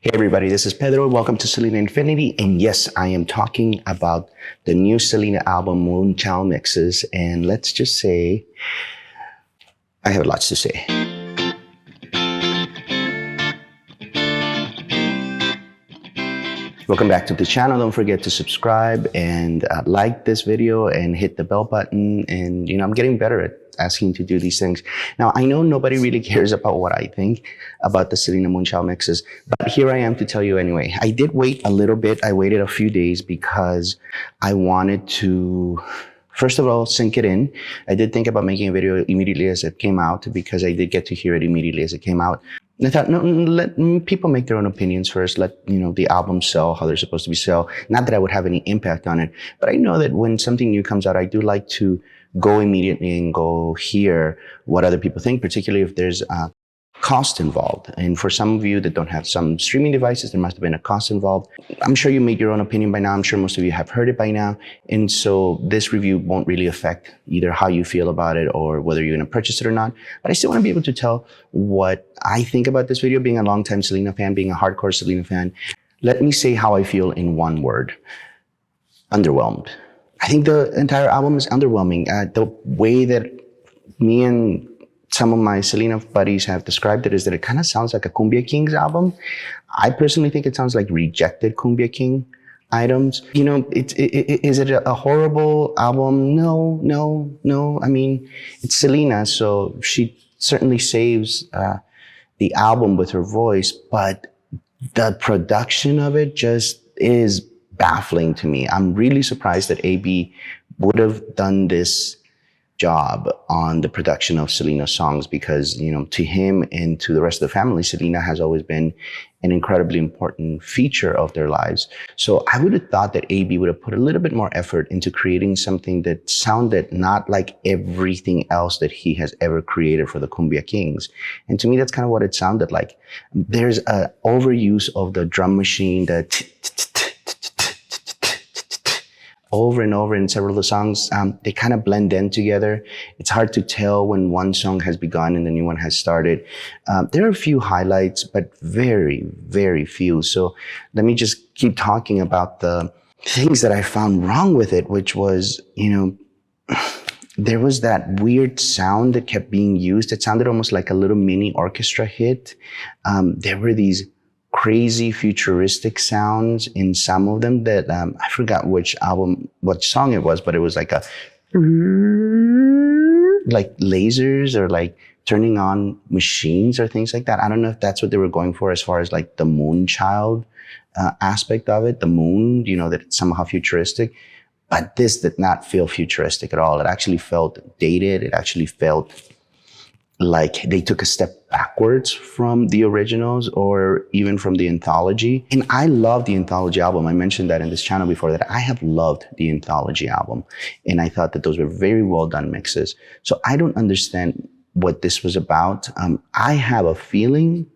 Hey everybody, this is Pedro. Welcome to Selena Infinity. And yes, I am talking about the new Selena album, Moonchild Mixes. And let's just say, I have lots to say. Welcome back to the channel. Don't forget to subscribe and like this video and hit the bell button. And, I'm getting better at asking to do these things. Now, I know nobody really cares about what I think about the Selena Moonchild Mixes, but here I am to tell you anyway. I did wait a little bit. I waited a few days because I wanted to, first of all, sink it in. I did think about making a video immediately as it came out because I did get to hear it immediately as it came out. And I thought, no, let people make their own opinions first. Let, the album sell how they're supposed to be sell. Not that I would have any impact on it, but I know that when something new comes out, I do like to go immediately and go hear what other people think, particularly if there's cost involved. And for some of you that don't have some streaming devices, there must have been a cost involved. I'm sure you made your own opinion by now. I'm sure most of you have heard it by now. And so this review won't really affect either how you feel about it or whether you're going to purchase it or not. But I still want to be able to tell what I think about this video, being a longtime Selena fan, being a hardcore Selena fan. Let me say how I feel in one word. Underwhelmed. I think the entire album is underwhelming. The way that me and some of my Selena buddies have described it is that it kind of sounds like a Cumbia Kings album. I personally think it sounds like rejected Cumbia King items. Is it a horrible album? No. I mean, it's Selena, so she certainly saves the album with her voice, but the production of it just is baffling to me. I'm really surprised that AB would have done this job on the production of Selena's songs because, to him and to the rest of the family, Selena has always been an incredibly important feature of their lives. So I would have thought that AB would have put a little bit more effort into creating something that sounded not like everything else that he has ever created for the Cumbia Kings. And to me, that's kind of what it sounded like. There's an overuse of the drum machine, the over and over in several of the songs. They kind of blend in together. It's hard to tell when one song has begun and the new one has started. There are a few highlights, but very, very few. So let me just keep talking about the things that I found wrong with it, which was, there was that weird sound that kept being used. It sounded almost like a little mini orchestra hit. There were these crazy futuristic sounds in some of them that I forgot what song it was, but it was like like lasers or like turning on machines or things like that. I don't know if that's what they were going for as far as like the Moonchild aspect of it, the moon, that it's somehow futuristic. But this did not feel futuristic at all. It actually felt dated. It actually felt like they took a step backwards from the originals or even from the anthology. And I love the anthology album. I mentioned that in this channel before, that I have loved the anthology album. And I thought that those were very well done mixes. So I don't understand what this was about. I have a feeling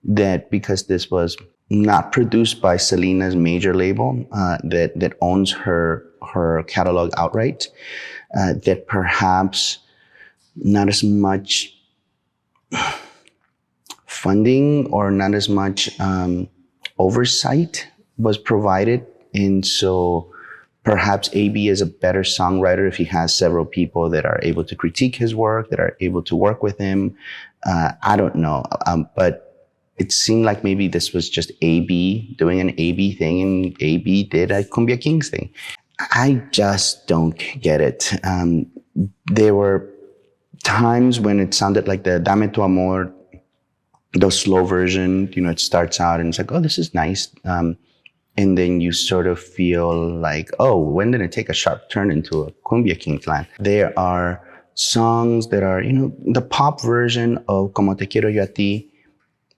that because this was not produced by Selena's major label that owns her catalog outright, that perhaps not as much funding or not as much oversight was provided. And so perhaps AB is a better songwriter if he has several people that are able to critique his work, that are able to work with him. I don't know. But it seemed like maybe this was just AB doing an AB thing and AB did a Cumbia Kings thing. I just don't get it. There were times when it sounded like the Dame Tu Amor, the slow version, it starts out and it's like, oh, this is nice. And then you sort of feel like, oh, when did it take a sharp turn into a Cumbia Kings land? There are songs that are, the pop version of Como Te Quiero Yo A Ti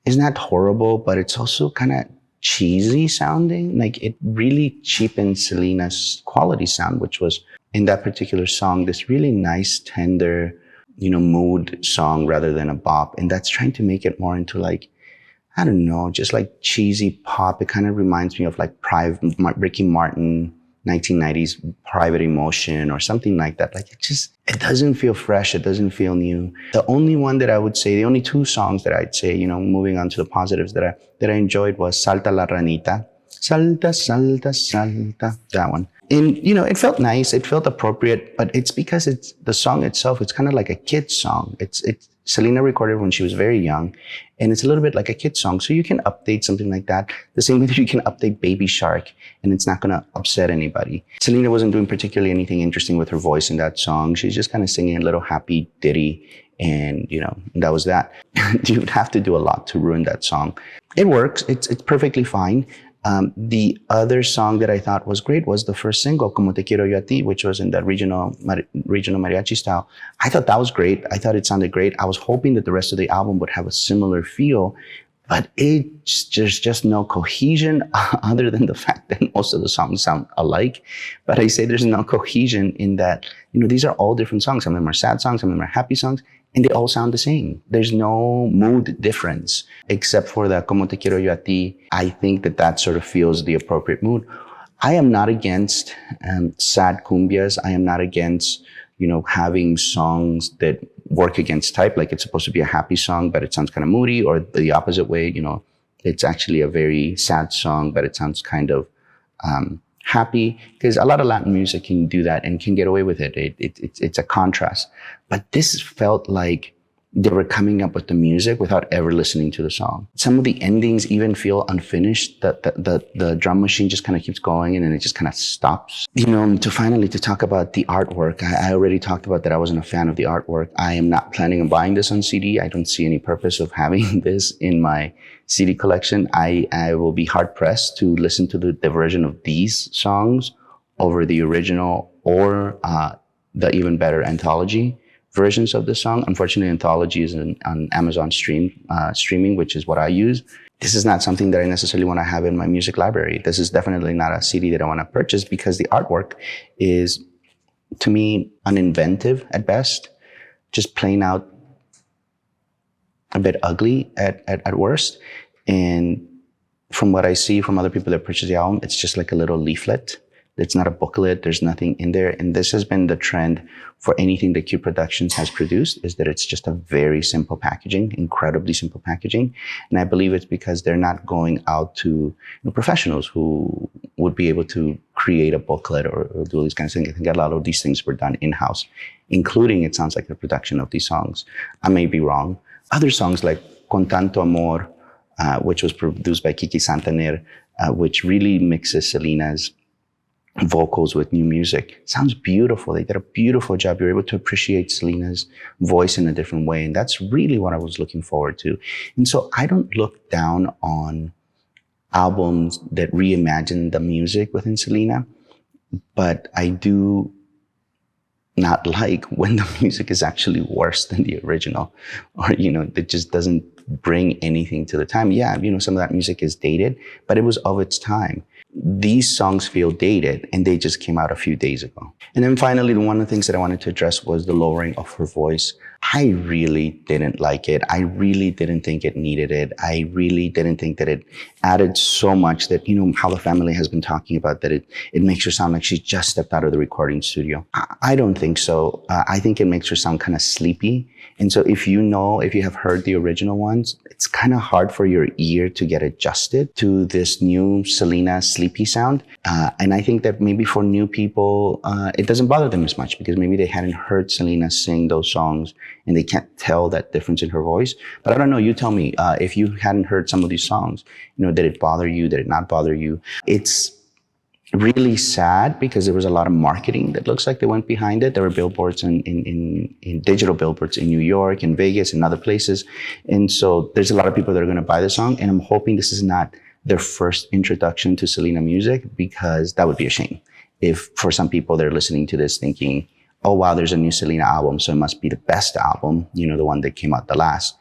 is not horrible, but it's also kind of cheesy sounding. Like it really cheapens Selena's quality sound, which was in that particular song, this really nice, tender, mood song rather than a bop. And that's trying to make it more into like, I don't know, just like cheesy pop. It kind of reminds me of like Ricky Martin 1990s Private Emotion or something like that. Like it doesn't feel fresh. It doesn't feel new. The only one that I would say, the only two songs that I'd say, moving on to the positives that I enjoyed was Salta la Ranita. Salta, salta, salta. That one. And, it felt nice. It felt appropriate, but it's because it's the song itself. It's kind of like a kid's song. It's Selena recorded when she was very young, and it's a little bit like a kid's song. So you can update something like that the same way that you can update Baby Shark, and it's not going to upset anybody. Selena wasn't doing particularly anything interesting with her voice in that song. She's just kind of singing a little happy ditty, and, that was that. You'd have to do a lot to ruin that song. It works. It's perfectly fine. The other song that I thought was great was the first single, Como Te Quiero Yo a Ti, which was in that regional mariachi style. I thought that was great. I thought it sounded great. I was hoping that the rest of the album would have a similar feel, but there's just no cohesion other than the fact that most of the songs sound alike. But I say there's no cohesion in that, these are all different songs. Some of them are sad songs, some of them are happy songs, and they all sound the same. There's no mood difference, except for the Como Te Quiero Yo a Ti. I think that sort of feels the appropriate mood. I am not against sad cumbias. I am not against, having songs that work against type, like it's supposed to be a happy song, but it sounds kind of moody, or the opposite way, it's actually a very sad song, but it sounds kind of happy, because a lot of Latin music can do that and can get away with it. It's a contrast. But this felt like they were coming up with the music without ever listening to the song. Some of the endings even feel unfinished. The drum machine just kind of keeps going and then it just kind of stops. To talk about the artwork, I already talked about that I wasn't a fan of the artwork. I am not planning on buying this on CD. I don't see any purpose of having this in my CD collection. I will be hard pressed to listen to the version of these songs over the original or the even better anthology versions of the song. Unfortunately, anthology is on Amazon streaming, which is what I use. This is not something that I necessarily want to have in my music library. This is definitely not a CD that I want to purchase, because the artwork is, to me, uninventive at best, just plain out a bit ugly at worst. And from what I see from other people that purchase the album, it's just like a little leaflet. It's not a booklet. There's nothing in there. And this has been the trend for anything that Q Productions has produced, is that it's just a very simple packaging, incredibly simple packaging. And I believe it's because they're not going out to professionals who would be able to create a booklet or do all these kinds of things. I think a lot of these things were done in-house, including, it sounds like, the production of these songs. I may be wrong. Other songs like Con Tanto Amor, which was produced by Kiki Santaner, which really mixes Selena's vocals with new music. Sounds beautiful. They did a beautiful job. You're able to appreciate Selena's voice in a different way. And that's really what I was looking forward to. And so I don't look down on albums that reimagine the music within Selena, but I do not like when the music is actually worse than the original, or, it just doesn't bring anything to the time. Yeah, some of that music is dated, but it was of its time. These songs feel dated, and they just came out a few days ago. And then finally, one of the things that I wanted to address was the lowering of her voice. I really didn't like it. I really didn't think it needed it. I really didn't think that it added so much that, how the family has been talking about, that it makes her sound like she just stepped out of the recording studio. I don't think so. I think it makes her sound kind of sleepy. And so if you have heard the original ones, it's kind of hard for your ear to get adjusted to this new Selena sleepy sound. And I think that maybe for new people, it doesn't bother them as much, because maybe they hadn't heard Selena sing those songs and they can't tell that difference in her voice. But I don't know, you tell me, if you hadn't heard some of these songs, did it bother you? Did it not bother you? It's really sad, because there was a lot of marketing that looks like they went behind it. There were billboards in digital billboards in New York and Vegas and other places. And so there's a lot of people that are going to buy the song. And I'm hoping this is not their first introduction to Selena music, because that would be a shame if for some people they're listening to this thinking, oh, wow, there's a new Selena album, so it must be the best album, the one that came out the last.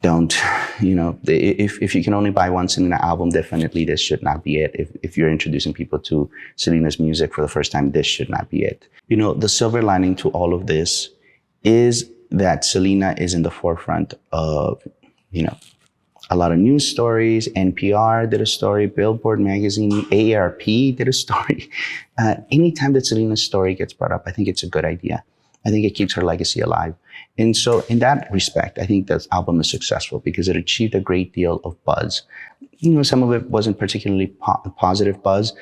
Don't, if you can only buy one Selena album, definitely this should not be it. If you're introducing people to Selena's music for the first time, this should not be it. The silver lining to all of this is that Selena is in the forefront of, a lot of news stories. NPR did a story, Billboard magazine, AARP did a story. Anytime that Selena's story gets brought up, I think it's a good idea. I think it keeps her legacy alive. And so in that respect, I think this album is successful because it achieved a great deal of buzz. Some of it wasn't particularly positive buzz,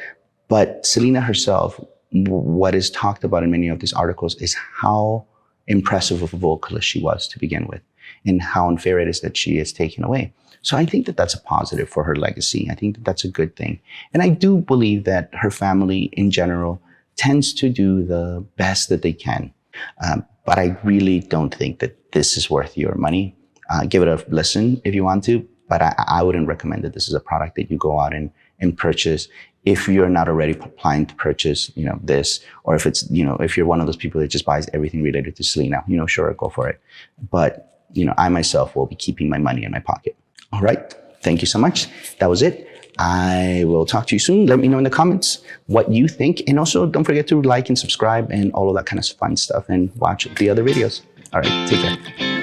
but Selena herself, what is talked about in many of these articles is how impressive of a vocalist she was to begin with, and how unfair it is that she is taken away. So I think that that's a positive for her legacy. I think that that's a good thing. And I do believe that her family in general tends to do the best that they can. But I really don't think that this is worth your money. Give it a listen if you want to, but I wouldn't recommend that this is a product that you go out and purchase if you're not already planning to purchase, this, or if it's, if you're one of those people that just buys everything related to Selena, sure, go for it. But, I myself will be keeping my money in my pocket. All right. Thank you so much. That was it. I will talk to you soon. Let me know in the comments what you think. And also don't forget to like and subscribe and all of that kind of fun stuff and watch the other videos. All right. Take care.